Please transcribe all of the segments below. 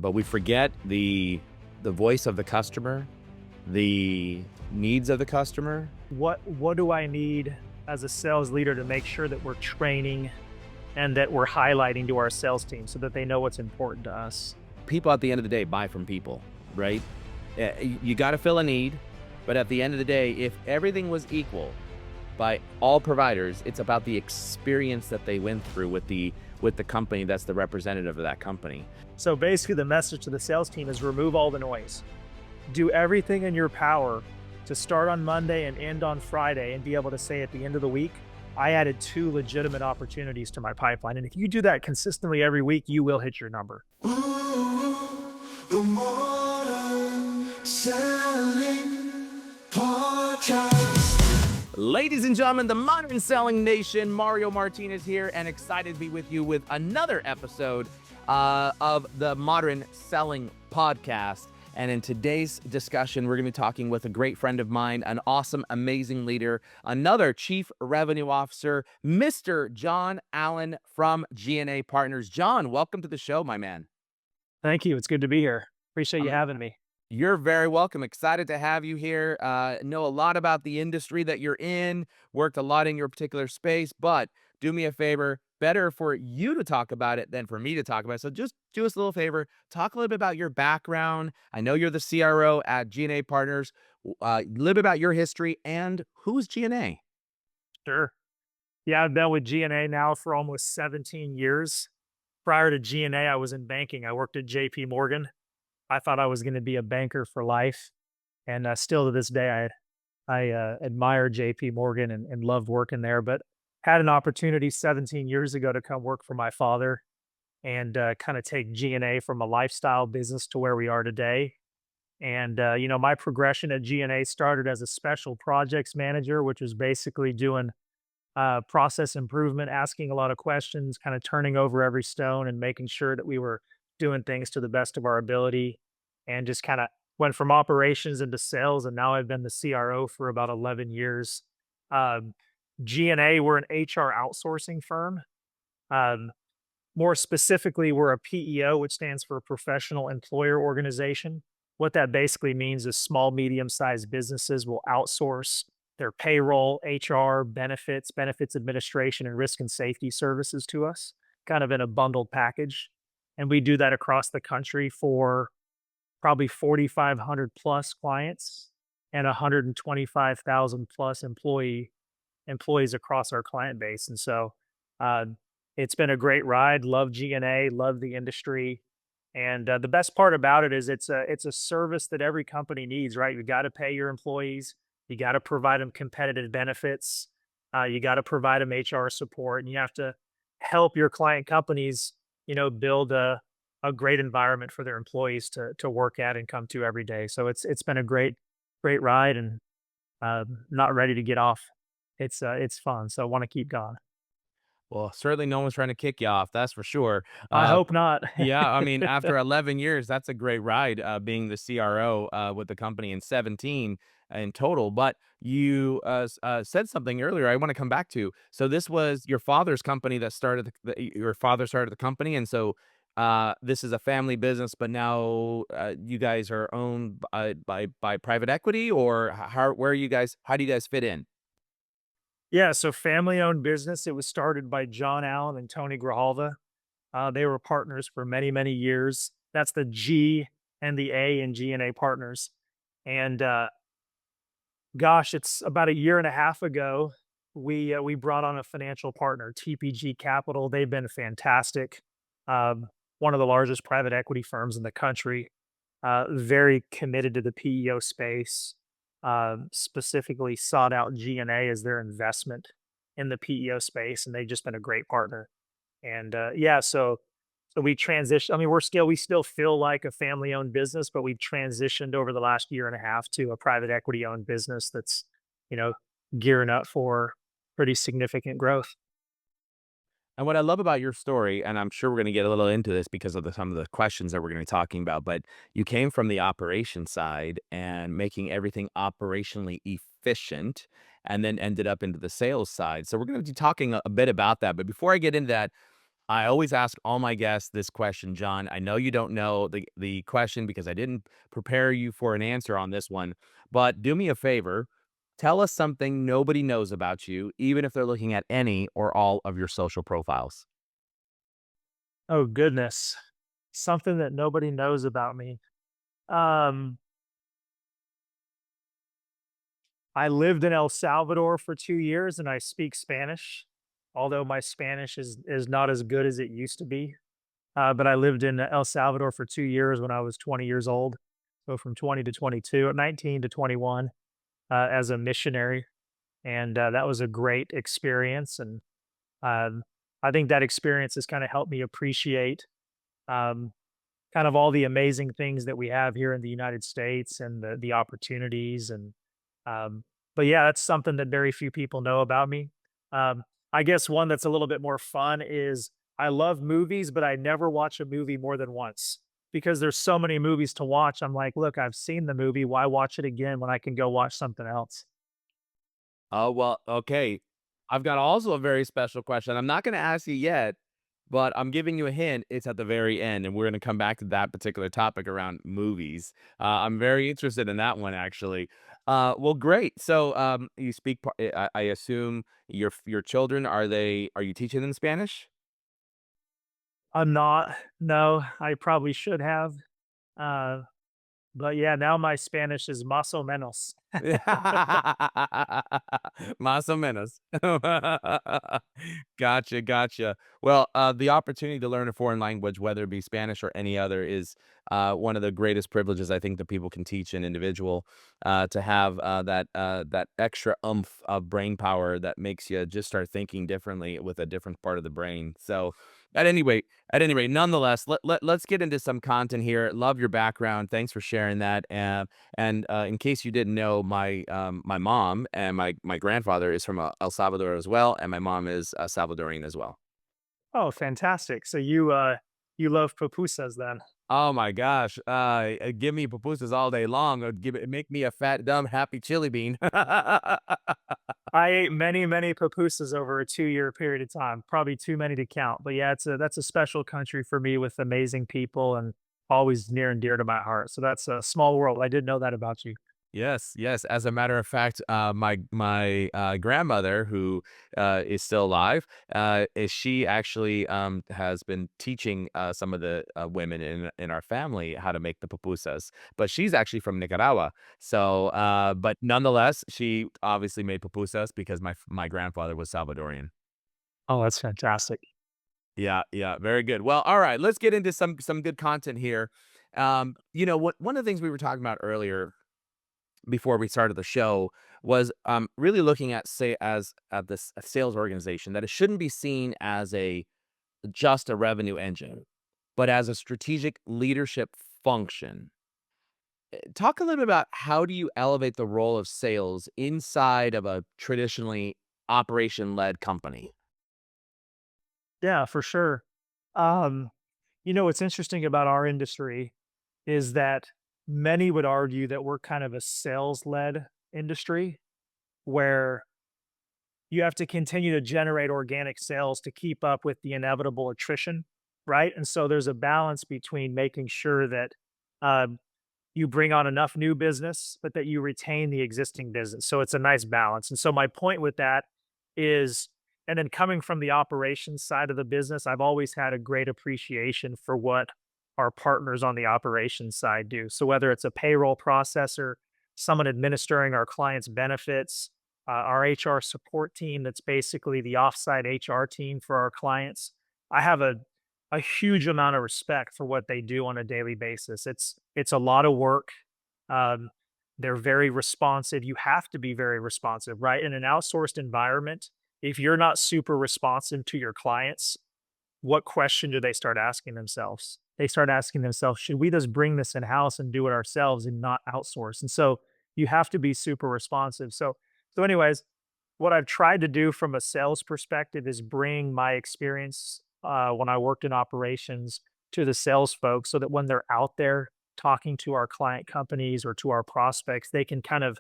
but we forget the voice of the customer, the needs of the customer. What do I need as a sales leader to make sure that we're training and that we're highlighting to our sales team so that they know what's important to us? People at the end of the day buy from people, right? You got to fill a need, but at the end of the day, if everything was equal by all providers, it's about the experience that they went through with the company that's the representative of that company. So basically the message to the sales team is remove all the noise. Do everything in your power to start on Monday and end on Friday and be able to say at the end of the week, I added 2 legitimate opportunities to my pipeline. And if you do that consistently every week, you will hit your number. The Modern Selling Podcast. Ladies and gentlemen, the Modern Selling Nation, Mario Martinez here, and excited to be with you with another episode of the Modern Selling Podcast. And in today's discussion, we're going to be talking with a great friend of mine, an awesome, amazing leader, another Chief Revenue Officer, Mr. John Allen from G&A Partners. John, welcome to the show, my man. Thank you. It's good to be here. Appreciate you having me. You're very welcome. Excited to have you here. Know a lot about the industry that you're in, worked a lot in your particular space, but do me a favor, better for you to talk about it than for me to talk about it. So just do us a little favor, talk a little bit about your background. I know you're the CRO at G&A Partners. A little bit about your history and who's G&A? Sure. Yeah, I've been with G&A now for almost 17 years. Prior to G&A, I was in banking. I worked at JP Morgan. I thought I was going to be a banker for life. And still to this day, I admire JP Morgan and loved working there, but had an opportunity 17 years ago to come work for my father and kind of take G&A from a lifestyle business to where we are today. And, my progression at G&A started as a special projects manager, which was basically doing process improvement, asking a lot of questions, kind of turning over every stone and making sure that we were doing things to the best of our ability, and just kind of went from operations into sales. And now I've been the CRO for about 11 years. G&A, we're an HR outsourcing firm. Um, More specifically, we're a PEO, which stands for Professional Employer Organization. What that basically means is small, medium-sized businesses will outsource their payroll, HR, benefits administration, and risk and safety services to us, kind of in a bundled package. And we do that across the country for probably 4,500 plus clients and 125,000 plus employees across our client base. And so it's been a great ride. Love G&A, love the industry. And the best part about it is it's a service that every company needs, right? You got to pay your employees. You got to provide them competitive benefits. You got to provide them HR support, and you have to help your client companies, build a great environment for their employees to work at and come to every day. So it's been a great ride, and not ready to get off. It's fun, so I want to keep going. Well, certainly no one's trying to kick you off, that's for sure. I hope not. Yeah, I mean, after 11 years, that's a great ride, being the CRO with the company in 17 in total. But you said something earlier I want to come back to. So this was your father's company that started your father started the company, and so this is a family business. But now you guys are owned by private equity, or how do you guys fit in? Yeah, so family-owned business. It was started by John Allen and Tony Grijalva. They were partners for many, many years. That's the G and the A in G&A Partners. And gosh, it's about a year and a half ago, we brought on a financial partner, TPG Capital. They've been fantastic. One of the largest private equity firms in the country. Very committed to the PEO space. Specifically sought out G&A as their investment in the PEO space, and they've just been a great partner. And so we transitioned. I mean, we still feel like a family-owned business, but we've transitioned over the last year and a half to a private equity-owned business that's, gearing up for pretty significant growth. And what I love about your story, and I'm sure we're going to get a little into this because of some of the questions that we're going to be talking about, but you came from the operation side and making everything operationally efficient, and then ended up into the sales side. So we're going to be talking a bit about that. But before I get into that, I always ask all my guests this question, John. I know you don't know the question because I didn't prepare you for an answer on this one, but do me a favor. Tell us something nobody knows about you, even if they're looking at any or all of your social profiles. Oh, goodness. Something that nobody knows about me. Um, I lived in El Salvador for 2 years and I speak Spanish, although my Spanish is not as good as it used to be. But I lived in El Salvador for 2 years when I was 20 years old. So from 20 to 22, 19 to 21, as a missionary. And that was a great experience. And um, I think that experience has kind of helped me appreciate um, kind of all the amazing things that we have here in the United States and the opportunities um, but yeah, that's something that very few people know about me. Um, I guess one that's a little bit more fun is I love movies, but I never watch a movie more than once because there's so many movies to watch. I'm like, look, I've seen the movie. Why watch it again when I can go watch something else? Oh, well, okay. I've got also a very special question. I'm not going to ask you yet, but I'm giving you a hint. It's at the very end, and we're going to come back to that particular topic around movies. I'm very interested in that one, actually. Well, great. So, you speak. I assume your children are you teaching them Spanish? I'm not. No, I probably should have. Uh, but yeah, now my Spanish is más o menos. Más o menos. Gotcha, gotcha. Well, the opportunity to learn a foreign language, whether it be Spanish or any other, is one of the greatest privileges I think that people can teach an individual. To have that extra oomph of brain power that makes you just start thinking differently with a different part of the brain. So, at any rate, nonetheless, let's get into some content here. Love your background. Thanks for sharing that. And in case you didn't know, my mom and my grandfather is from El Salvador as well, and my mom is Salvadorian as well. Oh, fantastic. So you love pupusas then? Oh my gosh, give me pupusas all day long. Make me a fat, dumb, happy chili bean. I ate many, many pupusas over a 2-year period of time, probably too many to count. But yeah, that's a special country for me with amazing people and always near and dear to my heart. So that's a small world. I didn't know that about you. Yes, yes. As a matter of fact, my grandmother, who is still alive, is she actually has been teaching some of the women in our family how to make the pupusas. But she's actually from Nicaragua, so but nonetheless, she obviously made pupusas because my grandfather was Salvadorian. Oh, that's fantastic. Yeah, yeah, very good. Well, all right, let's get into some good content here. What one of the things we were talking about earlier before we started the show was really looking at say as at this a sales organization that it shouldn't be seen as a just a revenue engine, but as a strategic leadership function. Talk a little bit about how do you elevate the role of sales inside of a traditionally operation led company? Yeah, for sure. Um, what's interesting about our industry is that many would argue that we're kind of a sales led industry where you have to continue to generate organic sales to keep up with the inevitable attrition, right? And so there's a balance between making sure that um, you bring on enough new business, but that you retain the existing business. So it's a nice balance. And so my point with that is, and then coming from the operations side of the business, I've always had a great appreciation for what our partners on the operations side do. So whether it's a payroll processor, someone administering our clients' benefits, our HR support team that's basically the offsite HR team for our clients. I have a huge amount of respect for what they do on a daily basis. It's a lot of work. Um, they're very responsive. You have to be very responsive, right? In an outsourced environment, if you're not super responsive to your clients, what question do they start asking themselves? They start asking themselves, should we just bring this in house and do it ourselves and not outsource? And so you have to be super responsive. Anyways, what I've tried to do from a sales perspective is bring my experience when I worked in operations to the sales folks so that when they're out there talking to our client companies or to our prospects, they can kind of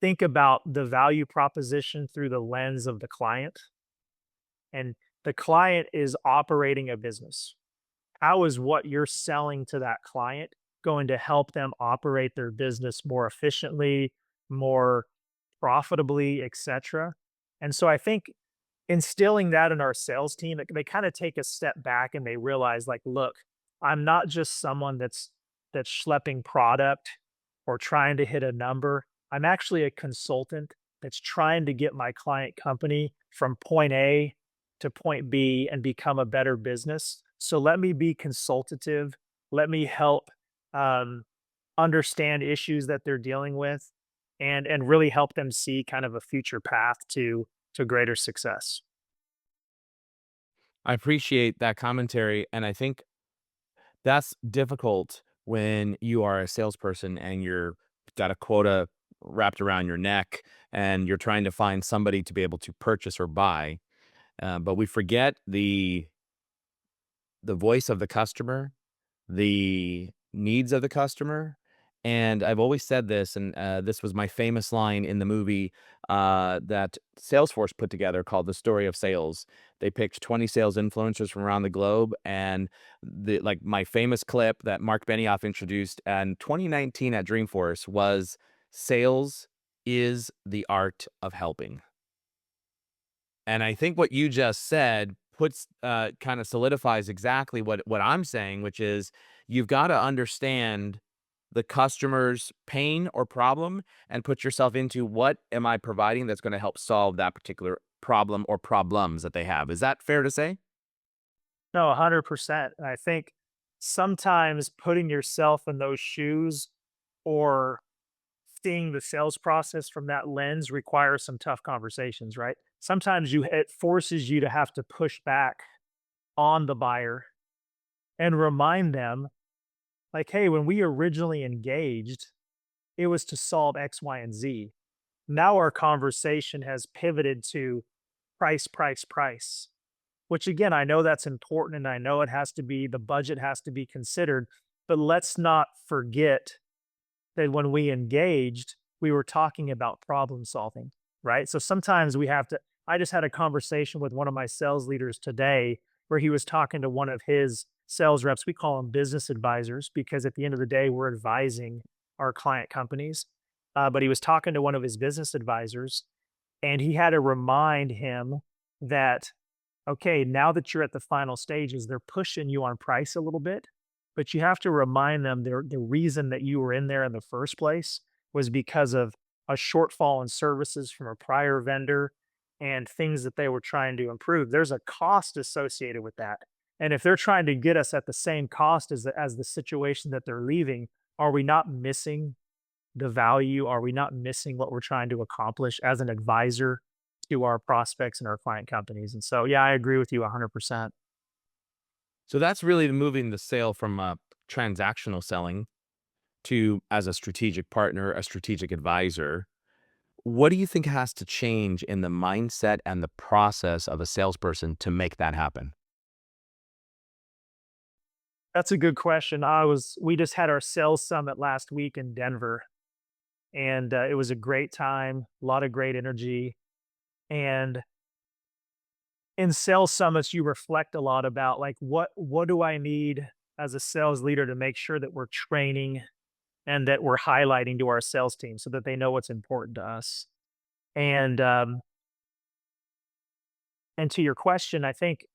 think about the value proposition through the lens of the client and The client is operating a business. How is what you're selling to that client going to help them operate their business more efficiently, more profitably, etc.? And so I think instilling that in our sales team, they kind of take a step back and they realize, like, look, I'm not just someone that's schlepping product or trying to hit a number. I'm actually a consultant that's trying to get my client company from point A to point B and become a better business. So let me be consultative. Let me help um, understand issues that they're dealing with, and really help them see kind of a future path to greater success. I appreciate that commentary, and I think that's difficult when you are a salesperson and you're got a quota wrapped around your neck and you're trying to find somebody to be able to purchase or buy. But we forget the voice of the customer, the needs of the customer. And I've always said this, and this was my famous line in the movie that Salesforce put together called "The Story of Sales." They picked 20 sales influencers from around the globe, and my famous clip that Mark Benioff introduced in 2019 at Dreamforce was "Sales is the art of helping." And I think what you just said puts kind of solidifies exactly what I'm saying, which is you've got to understand the customer's pain or problem and put yourself into what am I providing that's going to help solve that particular problem or problems that they have. Is that fair to say? No, 100%. And I think sometimes putting yourself in those shoes or seeing the sales process from that lens requires some tough conversations, right? Sometimes it forces you to have to push back on the buyer and remind them, like, hey, when we originally engaged, it was to solve X, Y, and Z. Now our conversation has pivoted to price, price, price, which again, I know that's important and I know it has to be, the budget has to be considered, but let's not forget that when we engaged, we were talking about problem solving, right? So sometimes we have to. I just had a conversation with one of my sales leaders today where he was talking to one of his sales reps. We call them business advisors because at the end of the day, we're advising our client companies. But he was talking to one of his business advisors and he had to remind him that, okay, now that you're at the final stages, they're pushing you on price a little bit, but you have to remind them the reason that you were in there in the first place was because of a shortfall in services from a prior vendor and things that they were trying to improve. There's a cost associated with that. And if they're trying to get us at the same cost as the situation that they're leaving, are we not missing the value? Are we not missing what we're trying to accomplish as an advisor to our prospects and our client companies? And so, yeah, I agree with you 100%. So that's really moving the sale from transactional selling to as a strategic partner, a strategic advisor. What do you think has to change in the mindset and the process of a salesperson to make that happen? That's a good question. We just had our sales summit last week in Denver, and it was a great time, a lot of great energy. And in sales summits, you reflect a lot about like what do I need as a sales leader to make sure that we're training and that we're highlighting to our sales team so that they know what's important to us. And and to your question, I think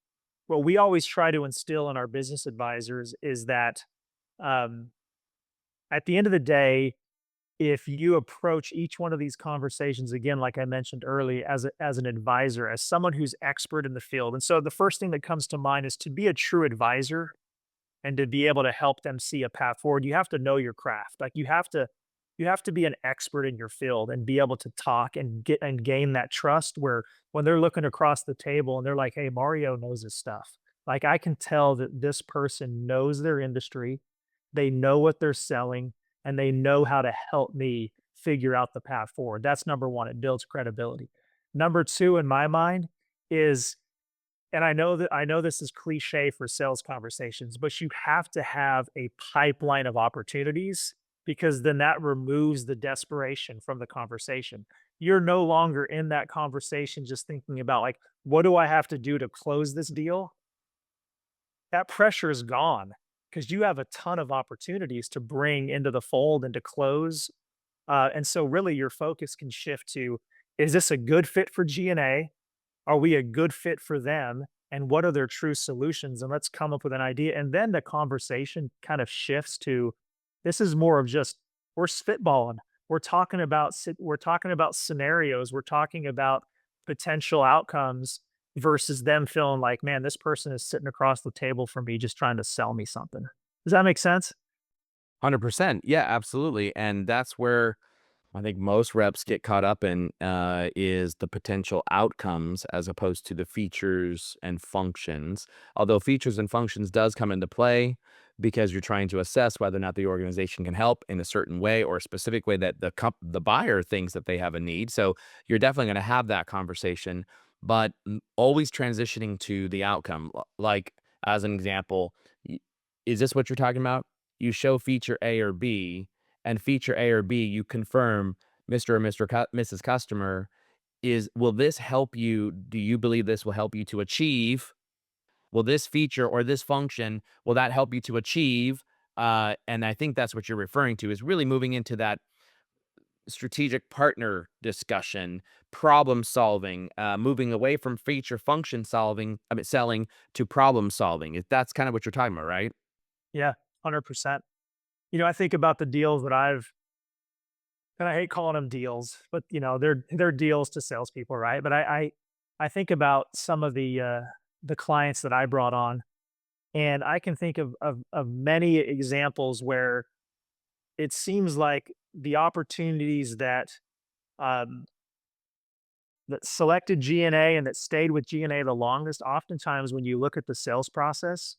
what we always try to instill in our business advisors is that um, at the end of the day, if you approach each one of these conversations again, like I mentioned early, as an advisor, as someone who's expert in the field, and so the first thing that comes to mind is to be a true advisor and to be able to help them see a path forward. You have to know your craft. Like you have to be an expert in your field and be able to talk and get and gain that trust where when they're looking across the table and they're like, "Hey, Mario knows his stuff." Like I can tell that this person knows their industry, they know what they're selling, and they know how to help me figure out the path forward. That's number 1. It builds credibility. Number 2 in my mind is, and I know this is cliche for sales conversations, but you have to have a pipeline of opportunities because then that removes the desperation from the conversation. You're no longer in that conversation just thinking about like, what do I have to do to close this deal? That pressure is gone because you have a ton of opportunities to bring into the fold and to close. And so really your focus can shift to, is this a good fit for G&A? Are we a good fit for them? And what are their true solutions? And let's come up with an idea. And then the conversation kind of shifts to, this is more of just, we're spitballing. We're talking about scenarios. We're talking about potential outcomes versus them feeling like, man, this person is sitting across the table from me just trying to sell me something. Does that make sense? 100%. Yeah, absolutely. And that's where I think most reps get caught up in is the potential outcomes as opposed to the features and functions. Although features and functions does come into play because you're trying to assess whether or not the organization can help in a certain way or a specific way that the buyer thinks that they have a need. So you're definitely going to have that conversation, but always transitioning to the outcome. Like as an example, is this what you're talking about? You show feature A or B, and feature A or B, you confirm, Mr. or Mrs. Customer, will this help you? Do you believe this will help you to achieve? Will this feature or this function, will that help you to achieve? And I think that's what you're referring to is really moving into that strategic partner discussion, problem solving, moving away from feature function solving, I mean, selling to problem solving. That's kind of what you're talking about, right? Yeah, 100%. I think about the deals that and I hate calling them deals, but they're deals to salespeople, right? But I think about some of the clients that I brought on, and I can think of many examples where it seems like the opportunities um, that selected G&A and that stayed with G&A the longest. Oftentimes, when you look at the sales process,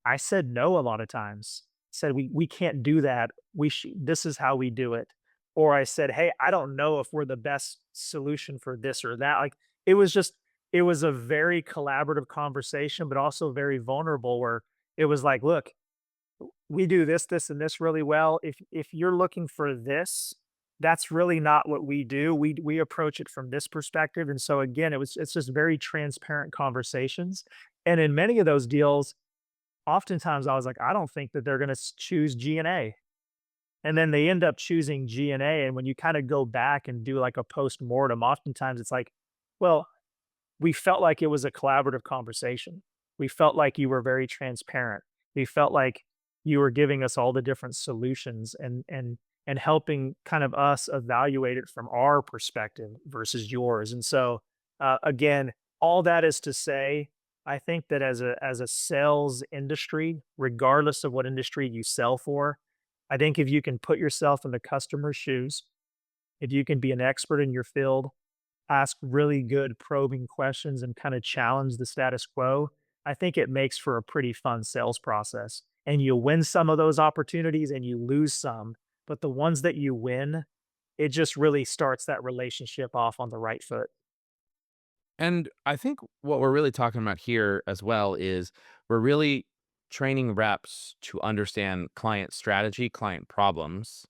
I said no a lot of times. Said we can't do that. This is how we do it. Or I said, "Hey, I don't know if we're the best solution for this or that." Like it was just it was a very collaborative conversation, but also very vulnerable where it was like, "Look, we do this, this, and this really well. If you're looking for this, that's really not what we do. We approach it from this perspective." And so again, it's just very transparent conversations. And in many of those deals, oftentimes I was like, I don't think that they're going to choose G&A. And then they end up choosing G&A. And when you kind of go back and do like a post mortem, oftentimes it's like, well, we felt like it was a collaborative conversation. We felt like you were very transparent. We felt like you were giving us all the different solutions and helping kind of us evaluate it from our perspective versus yours. And so again, all that is to say, I think that as a sales industry, regardless of what industry you sell for, I think if you can put yourself in the customer's shoes, if you can be an expert in your field, ask really good probing questions and kind of challenge the status quo, I think it makes for a pretty fun sales process. And you win some of those opportunities and you lose some, but the ones that you win, it just really starts that relationship off on the right foot. And I think what we're really talking about here as well is we're really training reps to understand client strategy, client problems,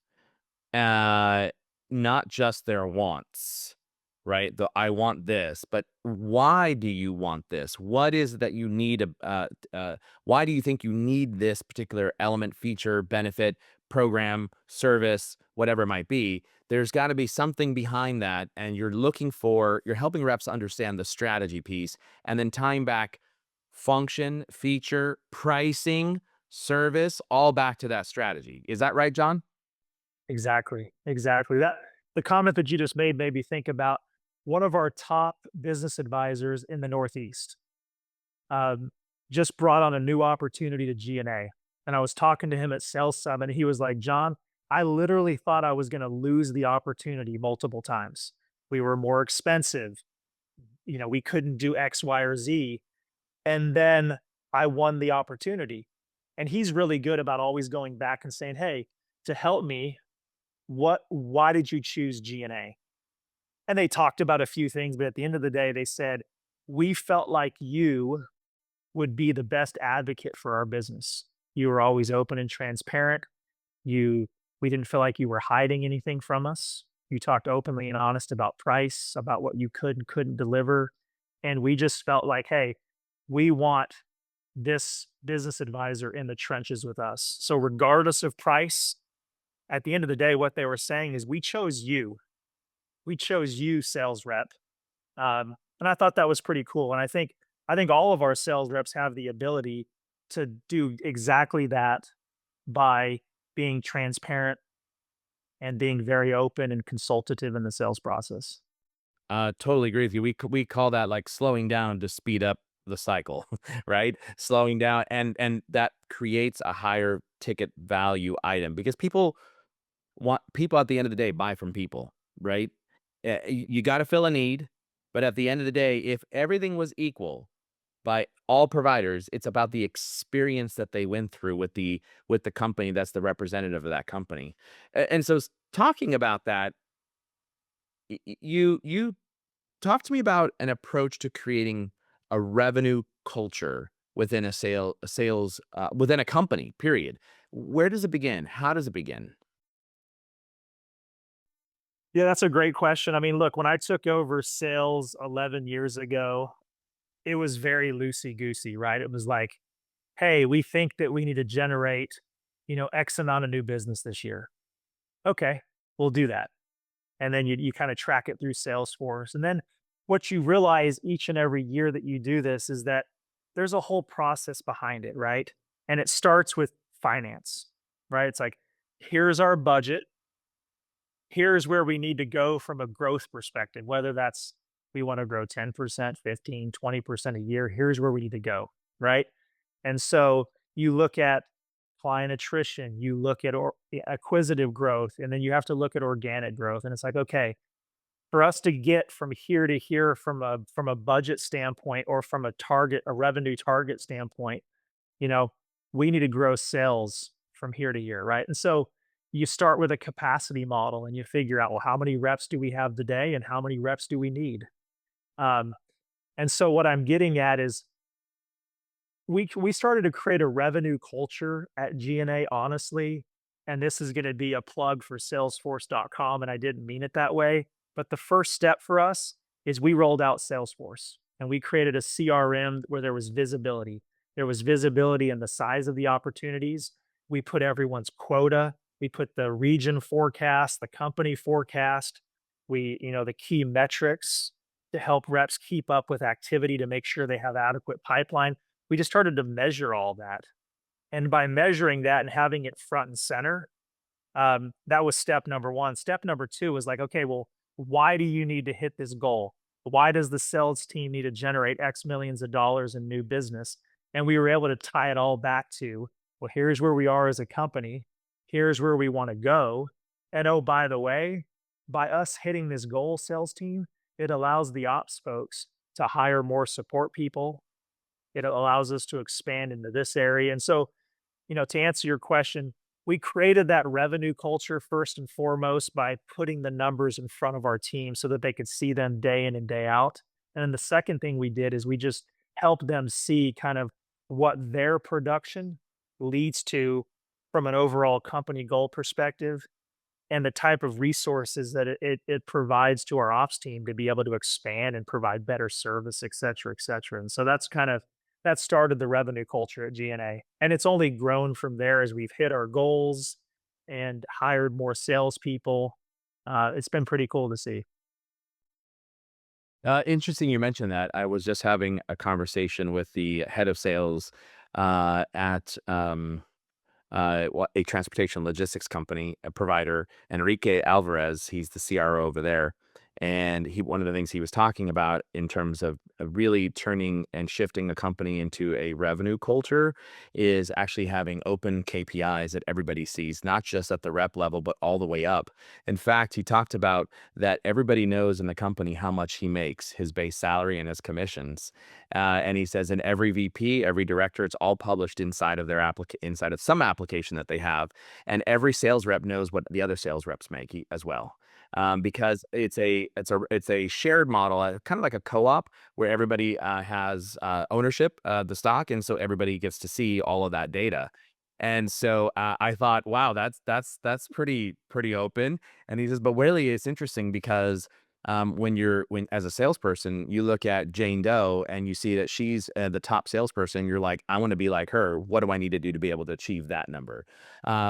uh, not just their wants, right? The I want this, but why do you want this? What is it that you need? Why do you think you need this particular element, feature, benefit, program, service, whatever it might be? There's got to be something behind that, and you're helping reps understand the strategy piece, and then tying back function, feature, pricing, service, all back to that strategy. Is that right, John? Exactly. Exactly. That the comment that you just made me think about one of our top business advisors in the Northeast. Um, just brought on a new opportunity to G&A. And I was talking to him at Sales Summit, and he was like, John, I literally thought I was going to lose the opportunity multiple times. We were more expensive. We couldn't do X, Y, or Z. And then I won the opportunity. And he's really good about always going back and saying, hey, to help me, why did you choose G&A? And they talked about a few things, but at the end of the day, they said, we felt like you would be the best advocate for our business. You were always open and transparent. You We didn't feel like you were hiding anything from us. You talked openly and honest about price, about what you could and couldn't deliver. And we just felt like, hey, we want this business advisor in the trenches with us. So, regardless of price, at the end of the day, what they were saying is, we chose you. We chose you, sales rep. And I thought that was pretty cool. And I think all of our sales reps have the ability to do exactly that by being transparent and being very open and consultative in the sales process. Totally agree with you. We call that like slowing down to speed up the cycle, right? Slowing down, and that creates a higher ticket value item because people at the end of the day buy from people, right? You got to fill a need, but at the end of the day, if everything was equal by all providers, it's about the experience that they went through with the company that's the representative of that company. And so talking about that, you talk to me about an approach to creating a revenue culture within a sales within a company, period. Where does it begin? How does it begin? Yeah, that's a great question. I mean, look, when I took over sales 11 years ago, it was very loosey goosey, right? It was like, hey, we think that we need to generate, X amount of new business this year. Okay, we'll do that. And then you kind of track it through Salesforce. And then what you realize each and every year that you do this is that there's a whole process behind it, right? And it starts with finance, right? It's like, here's our budget. Here's where we need to go from a growth perspective, whether that's we want to grow 10%, 15, 20% a year. Here's where we need to go, right? And so you look at client attrition, you look at acquisitive growth, and then you have to look at organic growth. And it's like, okay, for us to get from here to here from a budget standpoint or from a revenue target standpoint, you know, we need to grow sales from here to here, right? And so you start with a capacity model and you figure out, well, how many reps do we have today and how many reps do we need? Um, and so what I'm getting at is we started to create a revenue culture at G&A, honestly, and this is going to be a plug for Salesforce.com, and I didn't mean it that way. But the first step for us is we rolled out Salesforce and we created a CRM where there was visibility. There was visibility in the size of the opportunities. We put everyone's quota. We put the region forecast, the company forecast. The key metrics to help reps keep up with activity to make sure they have adequate pipeline. We just started to measure all that. And by measuring that and having it front and center, that was step number one. Step number two was like, okay, well, why do you need to hit this goal? Why does the sales team need to generate X millions of dollars in new business? And we were able to tie it all back to, well, here's where we are as a company. Here's where we want to go. And oh, by the way, by us hitting this goal, sales team, it allows the ops folks to hire more support people. It allows us to expand into this area. And so, to answer your question, we created that revenue culture first and foremost by putting the numbers in front of our team so that they could see them day in and day out. And then the second thing we did is we just helped them see kind of what their production leads to from an overall company goal perspective and the type of resources that it provides to our ops team to be able to expand and provide better service, et cetera, et cetera. And so that started the revenue culture at G&A. And it's only grown from there as we've hit our goals and hired more salespeople. It's been pretty cool to see. Interesting you mentioned that. I was just having a conversation with the head of sales at a transportation logistics company, a provider, Enrique Alvarez. He's the CRO over there. And one of the things he was talking about in terms of really turning and shifting the company into a revenue culture is actually having open KPIs that everybody sees, not just at the rep level, but all the way up. In fact, he talked about that everybody knows in the company how much he makes, his base salary and his commissions. And he says in every VP, every director, it's all published inside of inside of some application that they have, and every sales rep knows what the other sales reps make as well. Because it's a shared model, kind of like a co-op where everybody has ownership of the stock, and so everybody gets to see all of that data. And so I thought, wow, that's pretty open. And he says, but really, it's interesting because when as a salesperson, you look at Jane Doe and you see that she's the top salesperson, you're like, I want to be like her. What do I need to do to be able to achieve that number?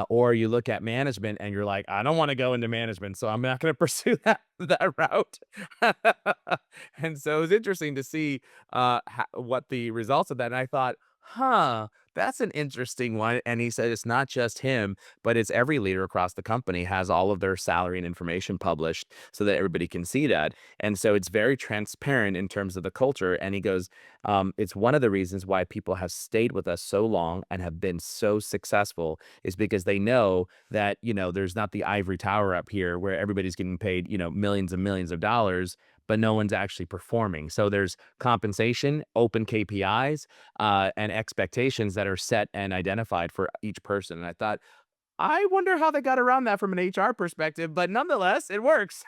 Or you look at management and you're like, I don't want to go into management, so I'm not going to pursue that route. And so it was interesting to see what the results of that. And I thought, huh, that's an interesting one. And he said it's not just him, but it's every leader across the company has all of their salary and information published so that everybody can see that. And so it's very transparent in terms of the culture. And he goes, it's one of the reasons why people have stayed with us so long and have been so successful is because they know that, there's not the ivory tower up here where everybody's getting paid, millions and millions of dollars, but no one's actually performing. So there's compensation, open KPIs, and expectations that are set and identified for each person. And I thought, I wonder how they got around that from an HR perspective, but nonetheless, it works.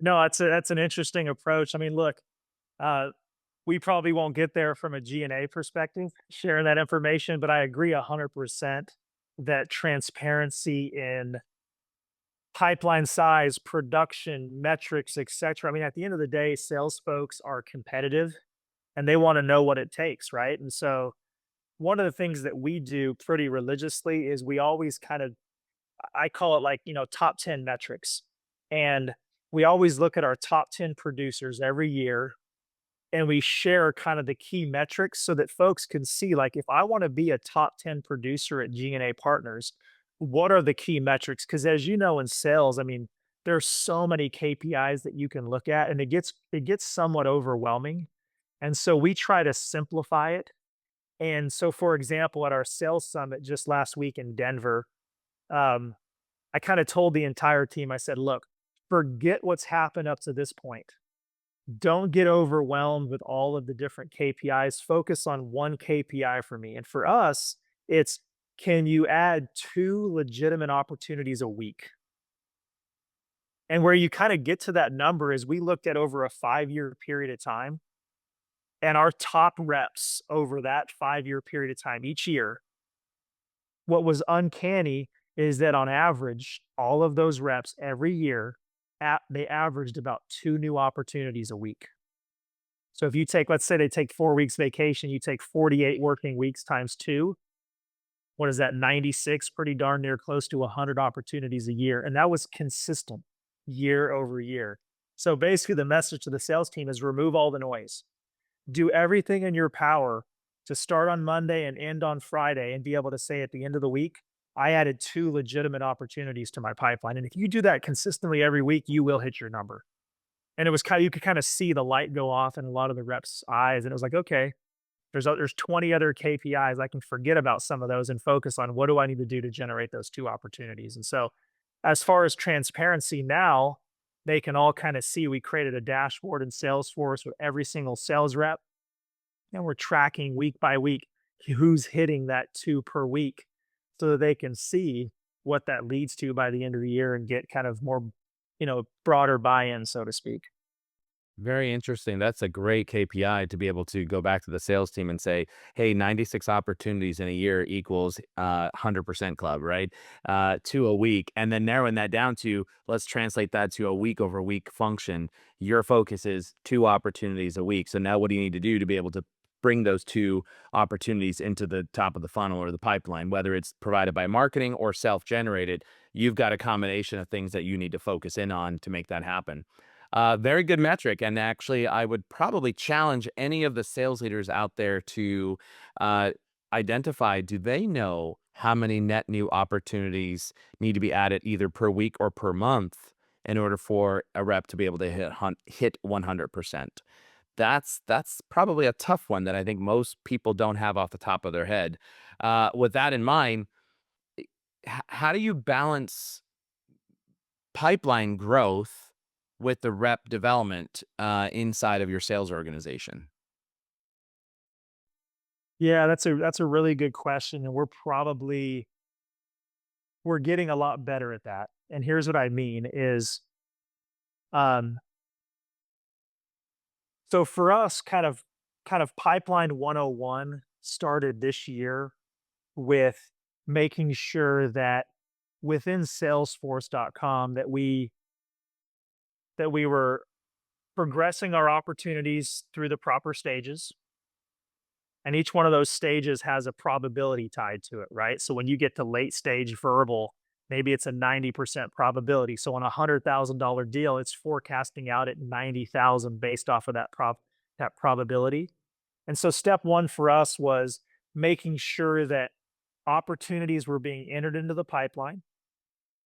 No, that's an interesting approach. I mean, look, uh, we probably won't get there from a G&A perspective, sharing that information, but I agree 100% that transparency in pipeline size, production, metrics, etc. I mean, at the end of the day, sales folks are competitive and they want to know what it takes, right? And so, one of the things that we do pretty religiously is we always kind of, I call it like, top 10 metrics. And we always look at our top 10 producers every year and we share kind of the key metrics so that folks can see, like, if I want to be a top 10 producer at G&A Partners, what are the key metrics? Because as you know, in sales, I mean, there's so many KPIs that you can look at and it gets somewhat overwhelming. And so we try to simplify it. And so, for example, at our sales summit just last week in Denver, um, I kind of told the entire team, I said, look, forget what's happened up to this point. Don't get overwhelmed with all of the different KPIs. Focus on one KPI for me. And for us, it's, can you add two legitimate opportunities a week? And where you kind of get to that number is we looked at over a 5-year period of time, and our top reps over that 5-year period of time each year, what was uncanny is that on average, all of those reps every year, they averaged about two new opportunities a week. So if you take, let's say they take 4 weeks vacation, you take 48 working weeks times two. What is that? 96, pretty darn near close to 100 opportunities a year. And that was consistent year over year. So basically, the message to the sales team is remove all the noise. Do everything in your power to start on Monday and end on Friday and be able to say at the end of the week, I added two legitimate opportunities to my pipeline. And if you do that consistently every week, you will hit your number. And it was kind of, you could kind of see the light go off in a lot of the reps' eyes. And it was like, okay, there's 20 other KPIs. I can forget about some of those and focus on what do I need to do to generate those two opportunities. And so, as far as transparency now, they can all kind of see we created a dashboard in Salesforce with every single sales rep, and we're tracking week by week who's hitting that two per week so that they can see what that leads to by the end of the year and get kind of more, broader buy-in, so to speak. Very interesting. That's a great KPI to be able to go back to the sales team and say, "Hey, 96 opportunities in a year equals 100% club, right? To a week." And then narrowing that down to, let's translate that to a week over week function. Your focus is two opportunities a week. So now what do you need to do to be able to bring those two opportunities into the top of the funnel or the pipeline, whether it's provided by marketing or self-generated? You've got a combination of things that you need to focus in on to make that happen. Very good metric. And actually, I would probably challenge any of the sales leaders out there to uh, identify, do they know how many net new opportunities need to be added either per week or per month in order for a rep to be able to hit 100%? That's probably a tough one that I think most people don't have off the top of their head. With that in mind, how do you balance pipeline growth with the rep development inside of your sales organization? Yeah, that's a really good question, and we're getting a lot better at that. And here's what I mean is, um, so for us, kind of pipeline 101 started this year with making sure that within salesforce.com that we were progressing our opportunities through the proper stages. And each one of those stages has a probability tied to it, right? So when you get to late stage verbal, maybe it's a 90% probability. So on a $100,000 deal, it's forecasting out at 90,000 based off of that probability. And so step one for us was making sure that opportunities were being entered into the pipeline,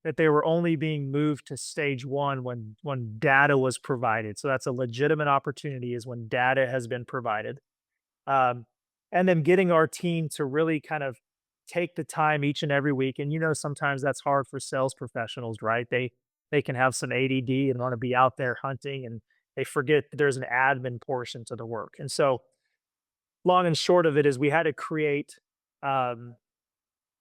that they were only being moved to stage one when data was provided. So that's a legitimate opportunity is when data has been provided. Um, and then getting our team to really kind of take the time each and every week. And sometimes that's hard for sales professionals, right? They can have some ADD and want to be out there hunting, and they forget that there's an admin portion to the work. And so long and short of it is um,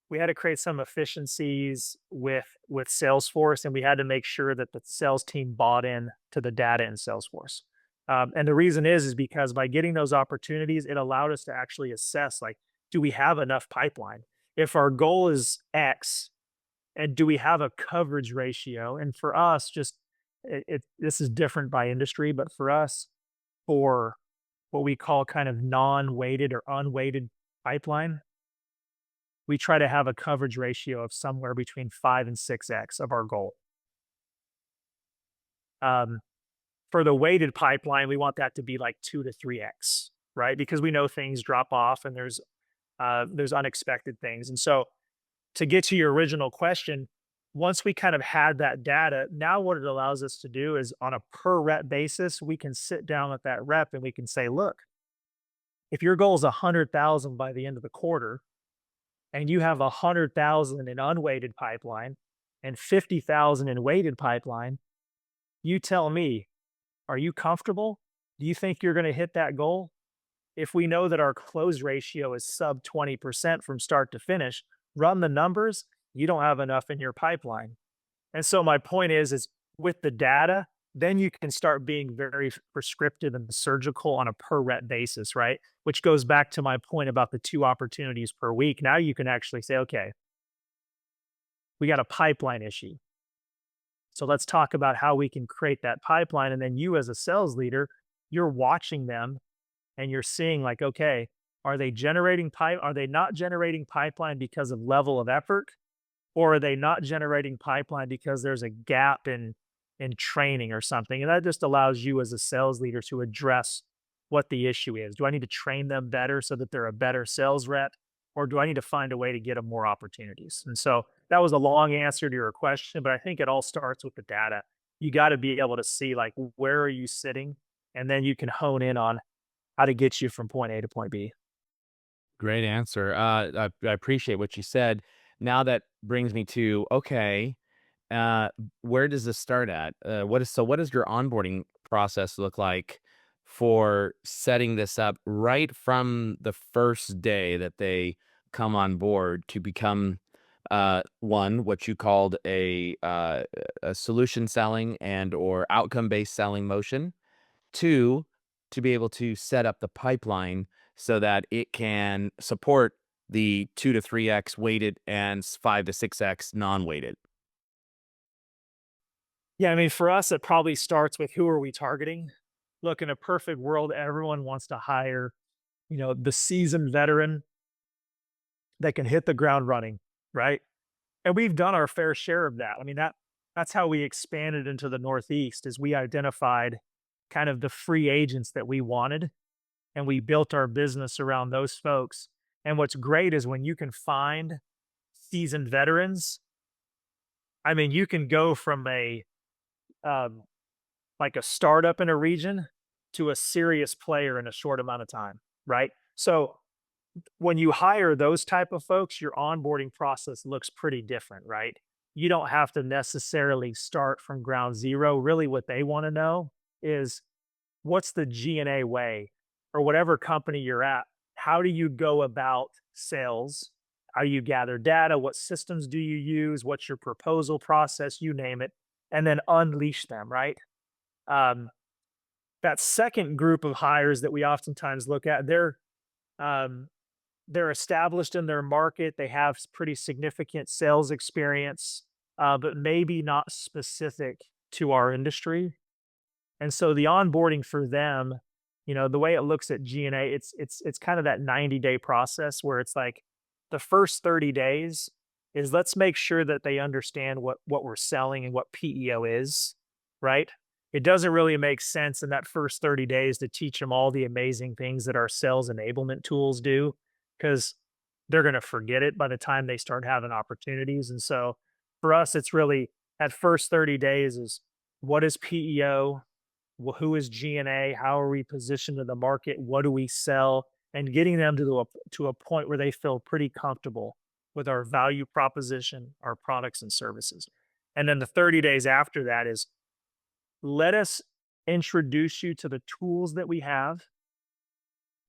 we had to create some efficiencies with Salesforce, and we had to make sure that the sales team bought in to the data in Salesforce. And the reason is because by getting those opportunities, it allowed us to actually assess, like, do we have enough pipeline? If our goal is X, and do we have a coverage ratio? And for us, just this is different by industry, but for us, for what we call kind of non-weighted or unweighted pipeline, we try to have a coverage ratio of somewhere between 5 and 6x of our goal. Um, for the weighted pipeline, we want that to be like 2 to 3x, right? Because we know things drop off and there's unexpected things. And so to get to your original question, once we kind of had that data, now what it allows us to do is on a per rep basis, we can sit down with that rep and we can say, look, if your goal is 100,000 by the end of the quarter, and you have 100,000 in unweighted pipeline and 50,000 in weighted pipeline, you tell me, are you comfortable? Do you think you're going to hit that goal? If we know that our close ratio is sub 20% from start to finish, run the numbers, you don't have enough in your pipeline. And so my point is with the data, then you can start being very prescriptive and surgical on a per rep basis, right? Which goes back to my point about the 2 opportunities per week. Now you can actually say, okay, we got a pipeline issue. So let's talk about how we can create that pipeline. And then you as a sales leader, you're watching them and you're seeing like, okay, are they are they not generating pipeline because of level of effort? Or are they not generating pipeline because there's a gap in training or something? And that just allows you as a sales leader to address what the issue is. Do I need to train them better so that they're a better sales rep? Or do I need to find a way to get them more opportunities? And so that was a long answer to your question, but I think it all starts with the data. You got to be able to see like where are you sitting, and then you can hone in on how to get you from point A to point B. Great answer. I appreciate what you said. Now that brings me to, okay, uh, where does this start at? What does your onboarding process look like for setting this up right from the first day that they come on board to become one, what you called a solution selling and or outcome based selling motion. Two, to be able to set up the pipeline so that it can support the 2 to 3x weighted and 5 to 6x non-weighted. Yeah, I mean, for us, it probably starts with who are we targeting? Look, in a perfect world, everyone wants to hire, the seasoned veteran that can hit the ground running, right? And we've done our fair share of that. I mean, that's how we expanded into the Northeast is we identified kind of the free agents that we wanted, and we built our business around those folks. And what's great is when you can find seasoned veterans, I mean, you can go from um, like a startup in a region to a serious player in a short amount of time, right? So when you hire those type of folks, your onboarding process looks pretty different, right? You don't have to necessarily start from ground zero. Really, what they want to know is what's the G&A way, or whatever company you're at. How do you go about sales? How do you gather data? What systems do you use? What's your proposal process? You name it, and then unleash them, right? Um, that second group of hires that we oftentimes look at, um, they're established in their market, they have pretty significant sales experience, but maybe not specific to our industry. And so the onboarding for them, the way it looks at G&A, it's kind of that 90-day process where it's like the first 30 days is let's make sure that they understand what we're selling and what PEO is, right? It doesn't really make sense in that first 30 days to teach them all the amazing things that our sales enablement tools do because they're going to forget it by the time they start having opportunities. And so for us, it's really that first 30 days is what is PEO? Well, who is G&A? How are we positioned in the market? What do we sell? And getting them to a point where they feel pretty comfortable with our value proposition, our products and services. And then the 30 days after that is let us introduce you to the tools that we have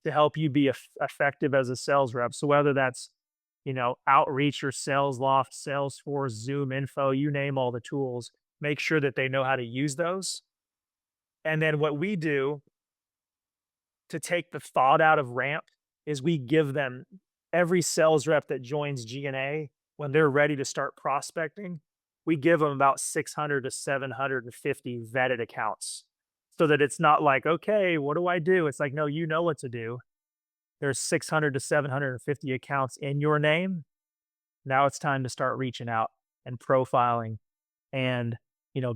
to help you be effective as a sales rep. So whether that's, outreach or sales loft, Salesforce, Zoom info, you name all the tools, make sure that they know how to use those. And then what we do to take the thought out of ramp is we give them every sales rep that joins G&A when they're ready to start prospecting, we give them about 600 to 750 vetted accounts so that it's not like, okay, what do I do? It's like, no, you know what to do. There's 600 to 750 accounts in your name. Now it's time to start reaching out and profiling and,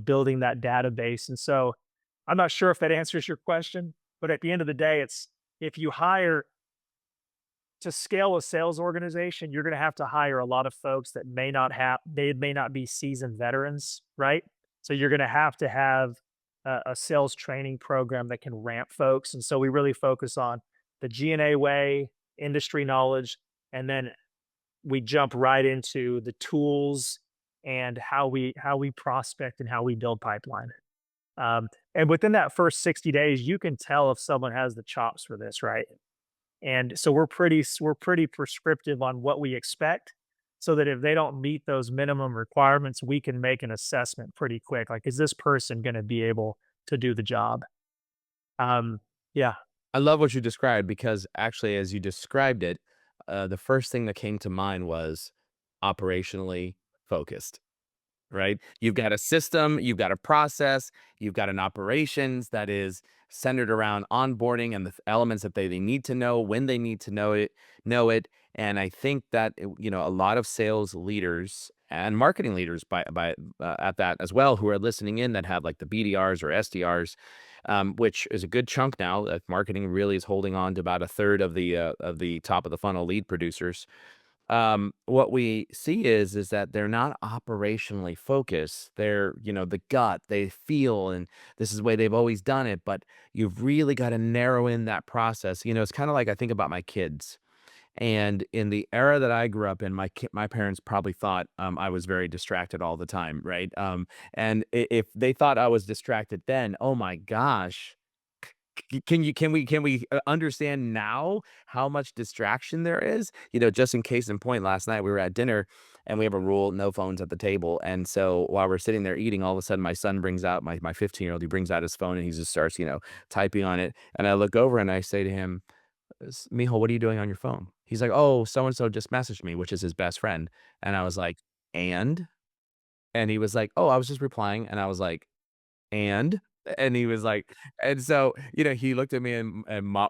building that database. And so I'm not sure if that answers your question, but at the end of the day, it's if you hire to scale a sales organization, you're going to have to hire a lot of folks that they may not be seasoned veterans, right? So you're going to have a sales training program that can ramp folks. And so we really focus on the G&A way, industry knowledge, and then we jump right into the tools and how we prospect and how we build pipeline. And within that first 60 days, you can tell if someone has the chops for this, right? And so we're pretty prescriptive on what we expect so that if they don't meet those minimum requirements, we can make an assessment pretty quick. Like, is this person going to be able to do the job? Yeah. I love what you described because actually, as you described it, the first thing that came to mind was operationally focused. Right? You've got a system, you've got a process, you've got an operations that is centered around onboarding and the elements that they need to know when they need to know it. And I think that a lot of sales leaders and marketing leaders by at that as well who are listening in that have like the BDRs or SDRs, which is a good chunk now. Marketing really is holding on to about a third of the top of the funnel lead producers. What we see is that they're not operationally focused. They're, the gut, they feel, and this is the way they've always done it, but you've really got to narrow in that process. It's kind of like I think about my kids. And in the era that I grew up in, my parents probably thought I was very distracted all the time, right? And if they thought I was distracted then, oh my gosh, can we understand now how much distraction there is? Just in case in point, last night we were at dinner and we have a rule, no phones at the table. And so while we're sitting there eating, all of a sudden my son brings out my 15-year-old, he brings out his phone and he just starts, typing on it. And I look over and I say to him, Mijo, what are you doing on your phone? He's like, oh, so and so just messaged me, which is his best friend. And I was like, and? And he was like, oh, I was just replying. And I was like, and? And he was like, and so, he looked at me and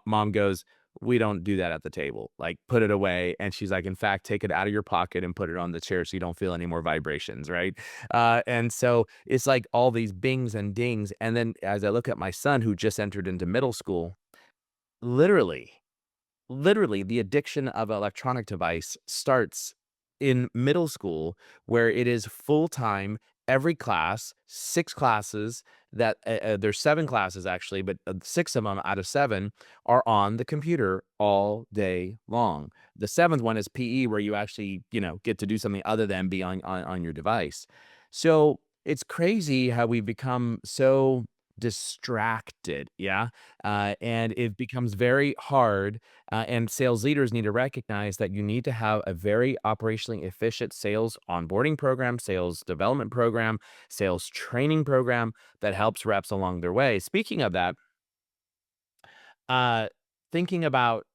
mom goes, we don't do that at the table. Like, put it away. And she's like, in fact, take it out of your pocket and put it on the chair so you don't feel any more vibrations. Right. And so it's like all these bings and dings. And then as I look at my son who just entered into middle school, literally, literally the addiction of an electronic device starts in middle school where it is full time every class, six classes that there's seven classes actually, but six of them out of seven are on the computer all day long. The seventh one is PE where you actually, get to do something other than be on your device. So it's crazy how we've become so distracted. Yeah. And it becomes very hard and sales leaders need to recognize that you need to have a very operationally efficient sales onboarding program, sales development program, sales training program that helps reps along their way. Speaking of that, uh, thinking about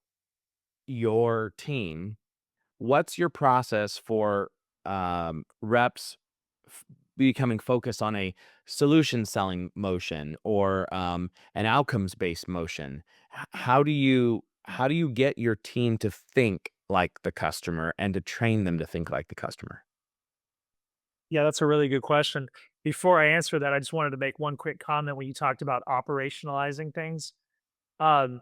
your team, what's your process for reps becoming focused on a solution selling motion or an outcomes based motion? How do you get your team to think like the customer and to train them to think like the customer? Yeah, that's a really good question. Before I answer that, I just wanted to make one quick comment when you talked about operationalizing things. Um,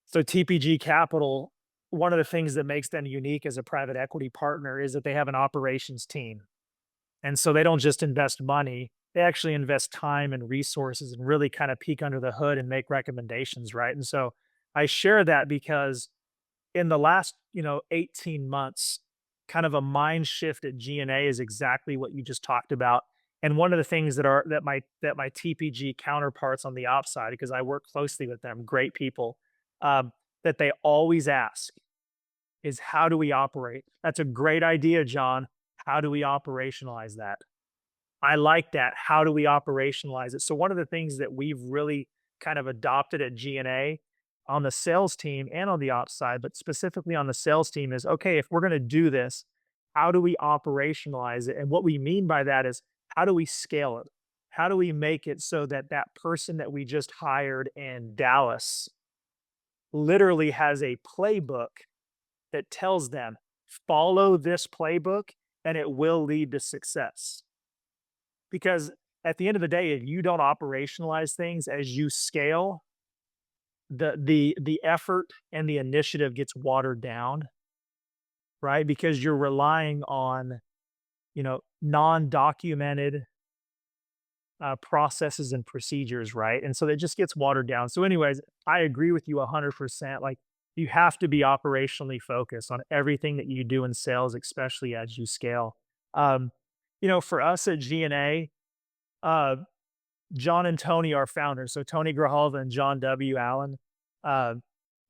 so TPG Capital, one of the things that makes them unique as a private equity partner is that they have an operations team. And so they don't just invest money, they actually invest time and resources and really kind of peek under the hood and make recommendations, right? And so I share that because in the last, 18 months, kind of a mind shift at G&A is exactly what you just talked about. And one of the things that my TPG counterparts on the ops side, because I work closely with them, great people, that they always ask is how do we operate? That's a great idea, John. How do we operationalize that? I like that. How do we operationalize it? So one of the things that we've really kind of adopted at G&A on the sales team and on the ops side, but specifically on the sales team is, okay, if we're going to do this, how do we operationalize it? And what we mean by that is how do we scale it? How do we make it so that that person that we just hired in Dallas literally has a playbook that tells them, follow this playbook and it will lead to success? Because at the end of the day, if you don't operationalize things as you scale, the effort and the initiative gets watered down, right? Because you're relying on, non-documented processes and procedures, right? And so it just gets watered down. So, anyways, I agree with you 100%. Like, you have to be operationally focused on everything that you do in sales, especially as you scale. Um, for us at G&A, uh, John and Tony, our founders, so Tony Grijalva and John W. Allen, uh,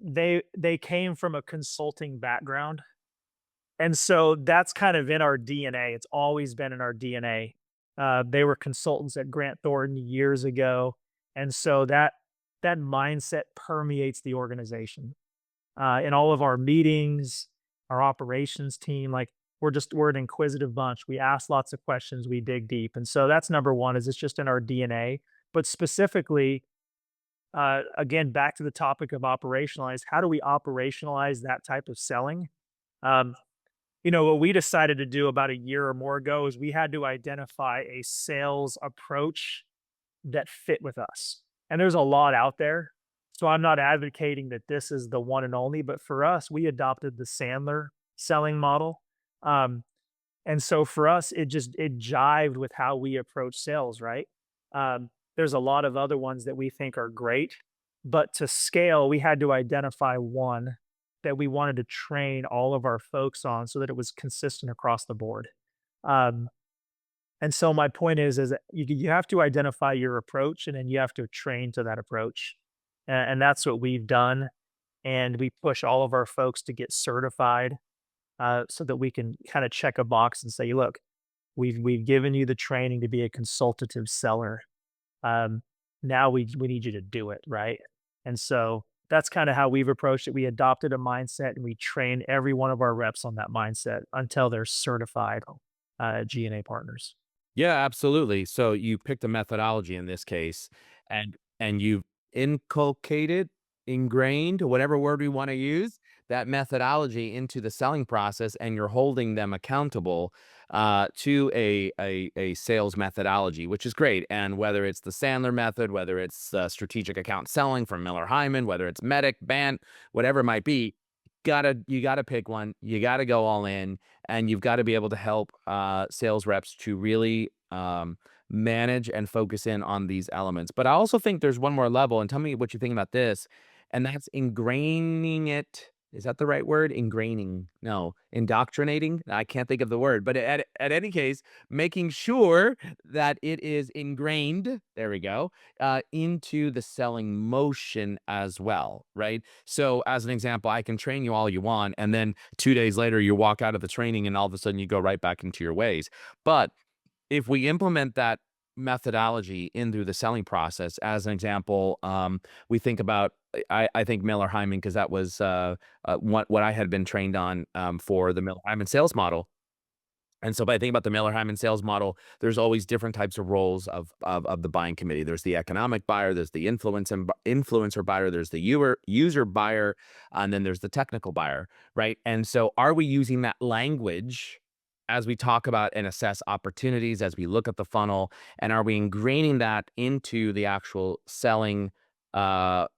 they came from a consulting background, and so that's kind of in our DNA. It's always been in our DNA. They were consultants at Grant Thornton years ago, and so that mindset permeates the organization. In all of our meetings, our operations team, like we're an inquisitive bunch. We ask lots of questions, we dig deep. And so that's number one, is it's just in our DNA. But specifically, again, back to the topic of operationalize, how do we operationalize that type of selling? Um, what we decided to do about a year or more ago is we had to identify a sales approach that fit with us. And there's a lot out there. So I'm not advocating that this is the one and only, but for us, we adopted the Sandler selling model. Um, and so for us, it jived with how we approach sales, right? There's a lot of other ones that we think are great, but to scale, we had to identify one that we wanted to train all of our folks on so that it was consistent across the board. Um, and so my point is that you have to identify your approach and then you have to train to that approach. And that's what we've done. And we push all of our folks to get certified so that we can kind of check a box and say, look, we've given you the training to be a consultative seller. Um, Now we need you to do it, right? And so that's kind of how we've approached it. We adopted a mindset and we train every one of our reps on that mindset until they're certified G&A partners. Yeah, absolutely. So you picked a methodology in this case, and you've inculcated, ingrained, whatever word we want to use, that methodology into the selling process, and you're holding them accountable to a sales methodology, which is great. And whether it's the Sandler method, whether it's strategic account selling from Miller Hyman, whether it's Medic, Band, whatever it might be, you gotta pick one. You gotta go all in, and you've got to be able to help sales reps to really manage and focus in on these elements. But I also think there's one more level, and tell me what you think about this, and that's ingraining it. Is that the right word? Ingraining? No, indoctrinating. I can't think of the word, but at any case, making sure that it is ingrained. There we go. Into the selling motion as well, right? So, as an example, I can train you all you want, and then 2 days later, you walk out of the training, and all of a sudden, you go right back into your ways. But if we implement that methodology in through the selling process. As an example, we think about I think Miller Hyman because that was what I had been trained on for the Miller Hyman sales model. And so, if I think about the Miller Hyman sales model, there's always different types of roles of the buying committee. There's the economic buyer, there's the influencer buyer, there's the user buyer, and then there's the technical buyer, right? And so, are we using that language as we talk about and assess opportunities, as we look at the funnel, and are we ingraining that into the actual selling? The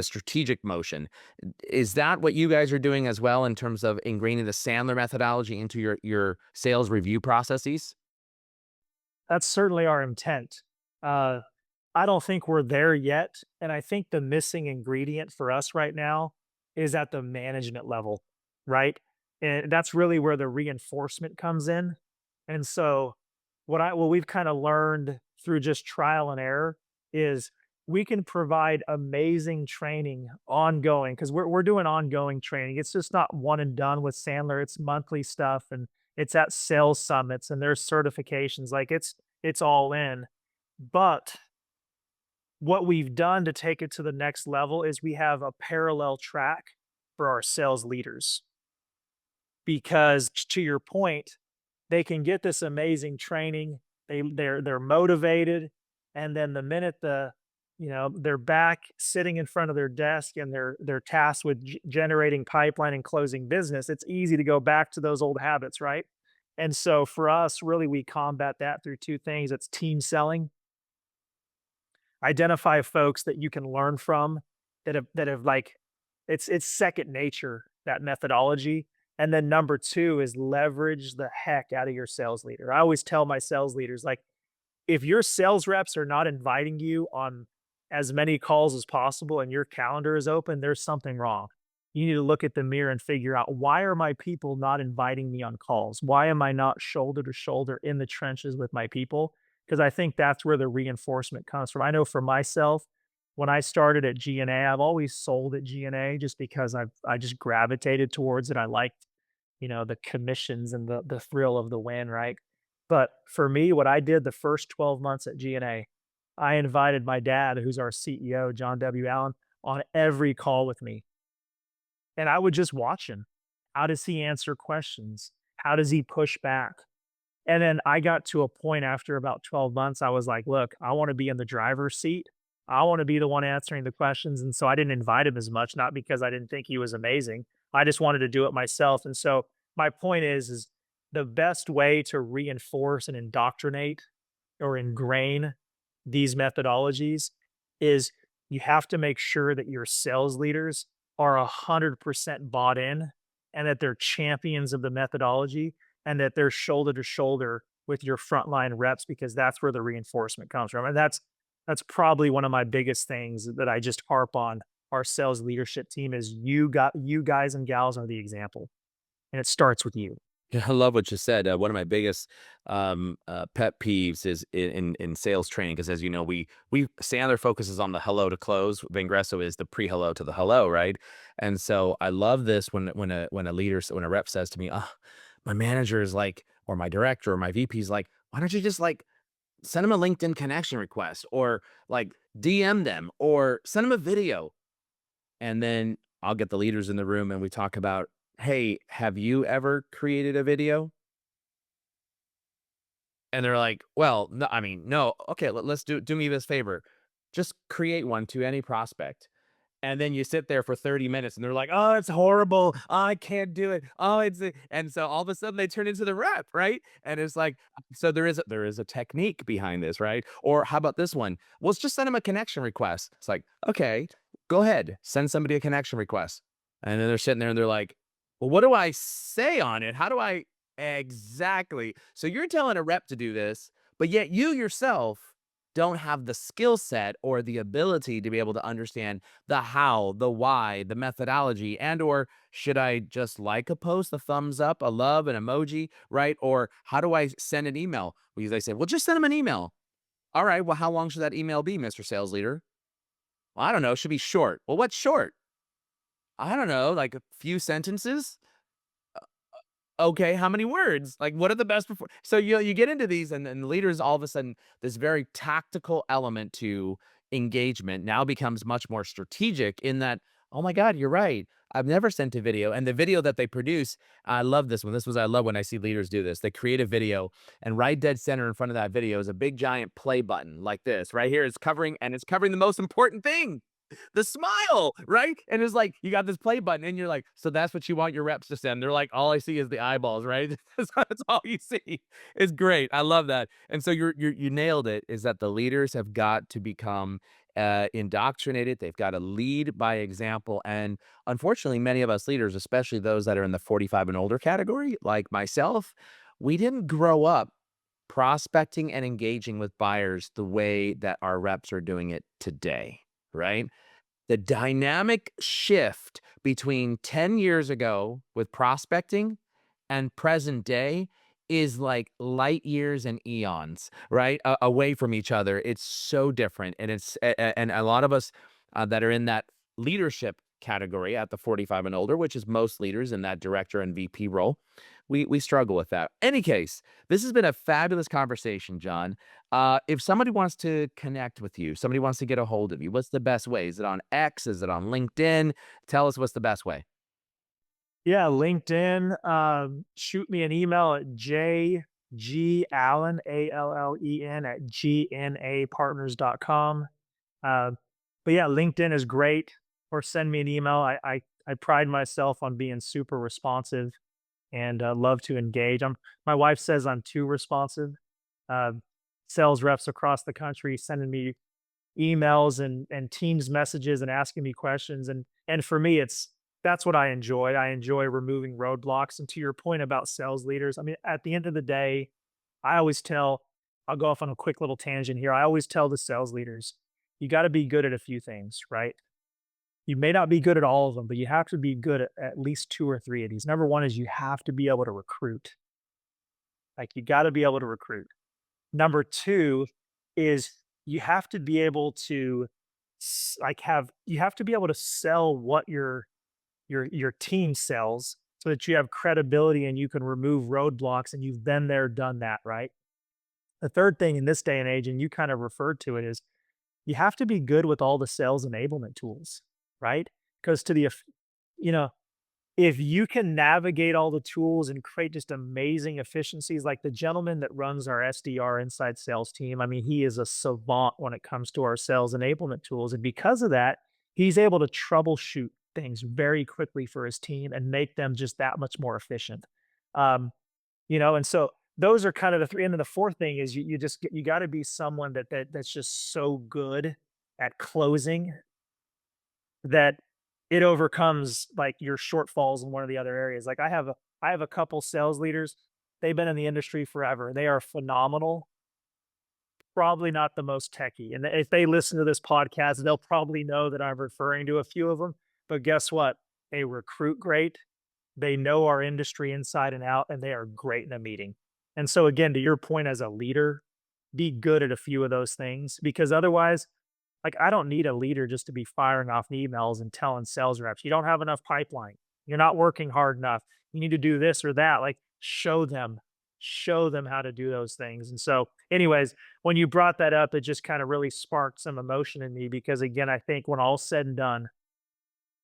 strategic motion. Is that what you guys are doing as well in terms of ingraining the Sandler methodology into your sales review processes? That's certainly our intent. Uh, I don't think we're there yet, and I think the missing ingredient for us right now is at the management level, right? And that's really where the reinforcement comes in. And so what we've kind of learned through just trial and error is we can provide amazing training ongoing because we're doing ongoing training. It's just not one and done with Sandler. It's monthly stuff and it's at sales summits and there's certifications. Like it's all in. But what we've done to take it to the next level is we have a parallel track for our sales leaders because to your point, they can get this amazing training. They're motivated, and then the minute they're back sitting in front of their desk and they're tasked with generating pipeline and closing business, it's easy to go back to those old habits, right? And so for us, really, we combat that through two things. It's team selling. Identify folks that you can learn from that have like it's second nature, that methodology. And then number two is leverage the heck out of your sales leader. I always tell my sales leaders, like, if your sales reps are not inviting you on as many calls as possible and your calendar is open, there's something wrong. You need to look at the mirror and figure out, why are my people not inviting me on calls? Why am I not shoulder to shoulder in the trenches with my people? Because I think that's where the reinforcement comes from. I know for myself, when I started at G&A, I've always sold at G&A just because I just gravitated towards it. I liked, the commissions and the thrill of the win, right? But for me, what I did the first 12 months at G&A, I invited my dad, who's our CEO, John W. Allen, on every call with me. And I would just watch him. How does he answer questions? How does he push back? And then I got to a point after about 12 months, I was like, look, I want to be in the driver's seat. I want to be the one answering the questions. And so I didn't invite him as much, not because I didn't think he was amazing. I just wanted to do it myself. And so my point is the best way to reinforce and indoctrinate or ingrain these methodologies is you have to make sure that your sales leaders are 100% bought in and that they're champions of the methodology and that they're shoulder to shoulder with your frontline reps because that's where the reinforcement comes from. And that's probably one of my biggest things that I just harp on our sales leadership team is you guys and gals are the example. And it starts with you. Yeah, I love what you said. One of my biggest pet peeves is in sales training because, as you know, we Sandler focuses on the hello to close. Vangresso is the pre hello to the hello, right? And so I love this when a rep says to me, "Oh, my manager is like, or my director or my VP is like, why don't you just like send them a LinkedIn connection request or like DM them or send them a video?" And then I'll get the leaders in the room and we talk about, "Hey, have you ever created a video?" And they're like, "Well, no, I mean, no. Okay, let's do me this favor. Just create one to any prospect." And then you sit there for 30 minutes and they're like, "Oh, it's horrible. Oh, I can't do it. Oh, and so all of a sudden they turn into the rep, right? And it's like, so there is a technique behind this, right? Or how about this one? Well, let's just send them a connection request. It's like, okay, go ahead, send somebody a connection request. And then they're sitting there and they're like, "Well, what do I say on it? How do I exactly?" So you're telling a rep to do this, but yet you yourself don't have the skill set or the ability to be able to understand the how, the why, the methodology, and or should I just like a post, a thumbs up, a love, an emoji, right? Or how do I send an email? Because they say, well, just send them an email. All right, well, how long should that email be, Mr. Sales Leader? Well, I don't know. It should be short. Well, what's short? I don't know, like a few sentences. Okay, how many words? Like, what are the best before? So you get into these, and leaders all of a sudden, this very tactical element to engagement now becomes much more strategic in that, oh my God, you're right. I've never sent a video. And the video that they produce, I love this one. I love when I see leaders do this. They create a video, and right dead center in front of that video is a big giant play button like this. Right here is covering, and it's covering the most important thing, the smile, right? And it's like you got this play button, and you're like, so that's what you want your reps to send. They're like, all I see is the eyeballs, right? That's all you see. It's great. I love that. And so you nailed it. Is that the leaders have got to become indoctrinated. They've got to lead by example. And unfortunately, many of us leaders, especially those that are in the 45 and older category, like myself, we didn't grow up prospecting and engaging with buyers the way that our reps are doing it today, right? The dynamic shift between 10 years ago with prospecting and present day is like light years and eons, right? Away from each other. It's so different. And and a lot of us that are in that leadership category at the 45 and older, which is most leaders in that director and VP role, we struggle with that. Any case, this has been a fabulous conversation, John. If somebody wants to connect with you, somebody wants to get a hold of you, what's the best way? Is it on X? Is it on LinkedIn? Tell us what's the best way. Yeah, LinkedIn. Shoot me an email at jgallen, Allen, at gnapartners.com. Uh, but yeah, LinkedIn is great. Or send me an email. I pride myself on being super responsive and love to engage. My wife says I'm too responsive. Uh, Sales reps across the country sending me emails and Teams messages and asking me questions. And for me, that's what I enjoy. I enjoy removing roadblocks. And to your point about sales leaders, I mean, at the end of the day, I always tell, I'll go off on a quick little tangent here. I always tell the sales leaders, you got to be good at a few things, right? You may not be good at all of them, but you have to be good at least two or three of these. Number one is you have to be able to recruit. Like you got to be able to recruit. Number two is you have to be able to you have to be able to sell what your team sells so that you have credibility and you can remove roadblocks and you've been there, done that, right? The third thing in this day and age, and you kind of referred to it, is you have to be good with all the sales enablement tools, right? Because you know, if you can navigate all the tools and create just amazing efficiencies, like the gentleman that runs our SDR inside sales team, I mean, he is a savant when it comes to our sales enablement tools. And because of that, he's able to troubleshoot things very quickly for his team and make them just that much more efficient. Um, and so those are kind of the three. And then the fourth thing is you got to be someone that's just so good at closing that it overcomes like your shortfalls in one of the other areas. Like I have a couple sales leaders. They've been in the industry forever. They are phenomenal. Probably not the most techy. And if they listen to this podcast, they'll probably know that I'm referring to a few of them. But guess what? They recruit great. They know our industry inside and out, and they are great in a meeting. And so again, to your point as a leader, be good at a few of those things because otherwise like, I don't need a leader just to be firing off emails and telling sales reps, you don't have enough pipeline. You're not working hard enough. You need to do this or that. Like, show them how to do those things. And so, anyways, when you brought that up, it just kind of really sparked some emotion in me because, again, I think when all's said and done,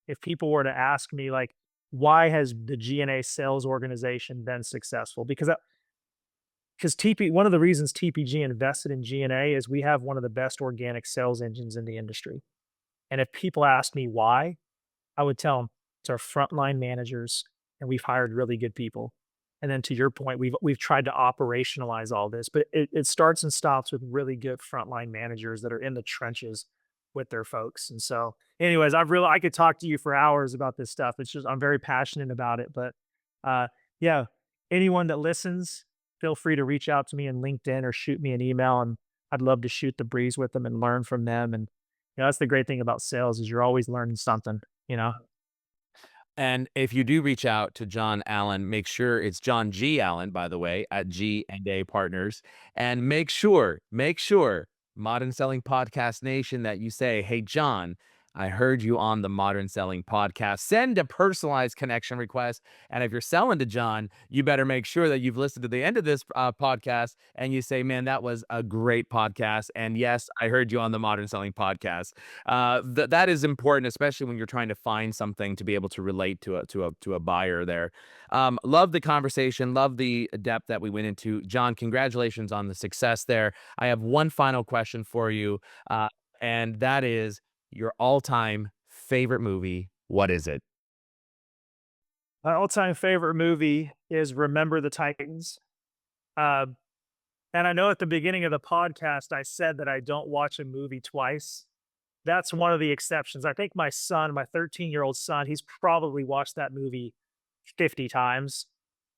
if people were to ask me, like, why has the G&A sales organization been successful? Because TP one of the reasons TPG invested in G&A is we have one of the best organic sales engines in the industry. And if people ask me why, I would tell them it's our frontline managers and we've hired really good people. And then to your point, we've tried to operationalize all this, but it starts and stops with really good frontline managers that are in the trenches with their folks. And so, anyways, I could talk to you for hours about this stuff. It's just I'm very passionate about it. But yeah, anyone that listens, feel free to reach out to me in LinkedIn or shoot me an email, and I'd love to shoot the breeze with them and learn from them. And that's the great thing about sales is you're always learning something. You know. And if you do reach out to John Allen, make sure it's John G. Allen, by the way, at G&A Partners. And make sure, Modern Selling Podcast Nation, that you say, hey, John, I heard you on the Modern Selling podcast. Send a personalized connection request. And if you're selling to John, you better make sure that you've listened to the end of this podcast and you say, man, that was a great podcast. And yes, I heard you on the Modern Selling podcast. That is important, especially when you're trying to find something to be able to relate to a buyer there. Love the conversation. Love the depth that we went into. John, congratulations on the success there. I have one final question for you, and that is your all-time favorite movie. What is it? My all-time favorite movie is Remember the Titans. Uh, and I know at the beginning of the podcast, I said that I don't watch a movie twice. That's one of the exceptions. I think my son, my 13-year-old son, he's probably watched that movie 50 times,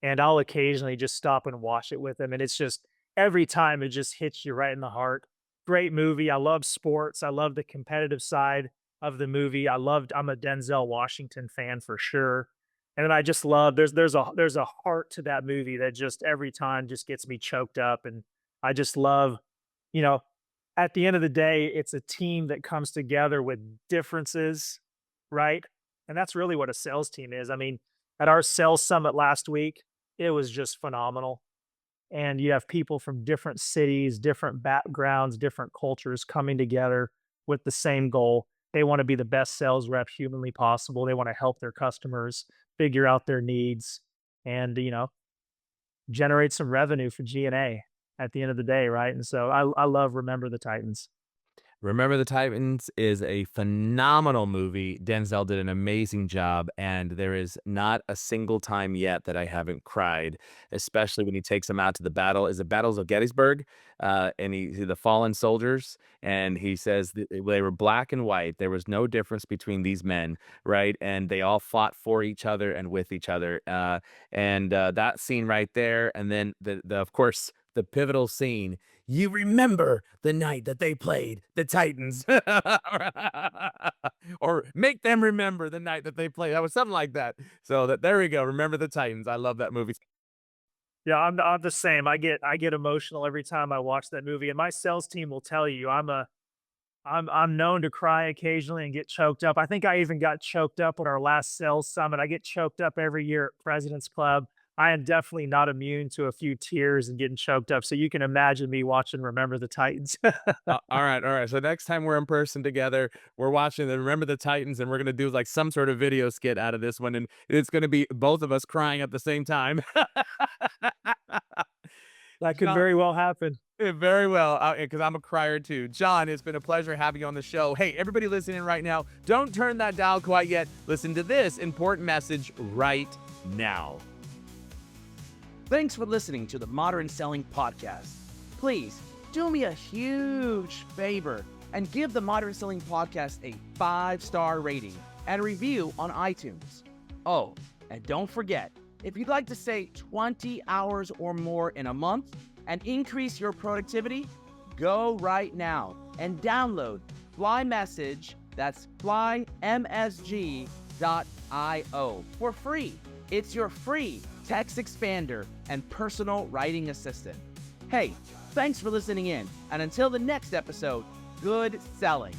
and I'll occasionally just stop and watch it with him, and it's just every time it just hits you right in the heart. Great movie. I love sports. I love the competitive side of the movie. I'm a Denzel Washington fan for sure. And then I just love there's a heart to that movie that just every time just gets me choked up, and I just love, you know, at the end of the day, it's a team that comes together with differences, right? And that's really what a sales team is. I mean, at our sales summit last week, it was just phenomenal. And you have people from different cities, different backgrounds, different cultures coming together with the same goal. They want to be the best sales rep humanly possible. They want to help their customers figure out their needs and, generate some revenue for G&A at the end of the day, right? And so I love Remember the Titans. Remember the Titans is a phenomenal movie. Denzel did an amazing job, and there is not a single time yet that I haven't cried, especially when he takes them out to the battle. Is it Battles of Gettysburg? And the fallen soldiers, and he says they were black and white. There was no difference between these men, right? And they all fought for each other and with each other. And that scene right there, and then the of course the pivotal scene. You remember the night that they played the Titans, or make them remember the night that they played. That was something like that. So there we go. Remember the Titans. I love that movie. Yeah, I'm the same. I get emotional every time I watch that movie, and my sales team will tell you I'm known to cry occasionally and get choked up. I think I even got choked up at our last sales summit. I get choked up every year at President's Club. I am definitely not immune to a few tears and getting choked up. So you can imagine me watching Remember the Titans. All right, all right. So next time we're in person together, we're watching the Remember the Titans, and we're gonna do like some sort of video skit out of this one, and it's gonna be both of us crying at the same time. That could John, very well happen. very well, because I'm a crier too. John, it's been a pleasure having you on the show. Hey, everybody listening right now, don't turn that dial quite yet. Listen to this important message right now. Thanks for listening to the Modern Selling Podcast. Please do me a huge favor and give the Modern Selling Podcast a 5-star rating and review on iTunes. Oh, and don't forget, if you'd like to save 20 hours or more in a month and increase your productivity, go right now and download Fly Message, that's flymsg.io, for free. It's your free text expander and personal writing assistant. Hey, thanks for listening in, and until the next episode, good selling.